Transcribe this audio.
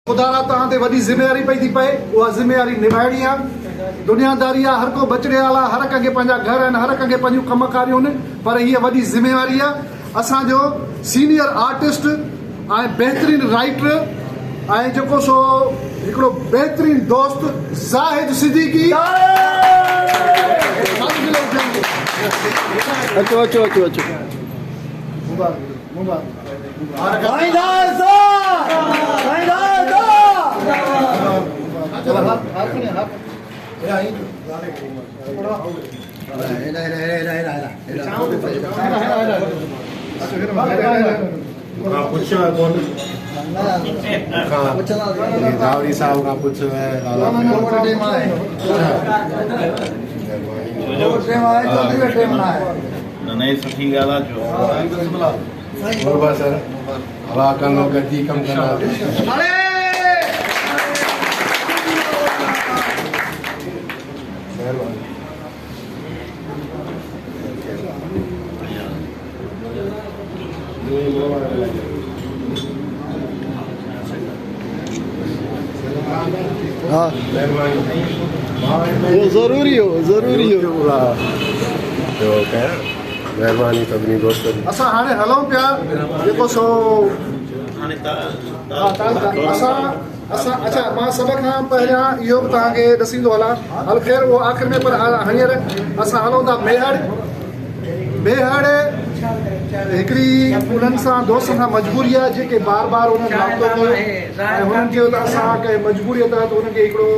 खुदारा तव्हां ते वॾी ज़िम्मेवारी पई थी पए, उहा ज़िम्मेवारी निभाइणी आहे। दुनियादारी आहे, हर को बचड़े वाला, हर कंहिंखे पंहिंजा घर आहिनि, हर कंहिंखे पंहिंजूं कमकारियूं आहिनि, पर हीअ वॾी ज़िम्मेवारी आहे। असांजो सीनियर आर्टिस्ट ऐं बहितरीन राइटर ऐं जेको सो हिकिड़ो बहितरीन दोस्त ज़ाहिद सिद्दीकी। अचो अचो अचो अचो दावरी साहब का कुछ नहीं सुठी ॻाल्हि आहे सर हवा कनो गद्दी कम करना हाँ ज़रूरी हो मेहरबानी सभिनी दोस्तनि असां हाणे हलूं पिया जेको सो असां अच्छा मां सभ खां पहिरियां इहो बि तव्हांखे ॾसींदो हलां हल ख़ैर उहो आख़िर में, पर हींअर असां हलूं था मेहड़ हिकिड़ी उन्हनि सां दोस्तनि सां मजबूरी आहे जेके बार बार उन्हनि राब्तो कयो ऐं हुननि खे असां कंहिं मजबूरीअ तहत उन्हनि खे हिकिड़ो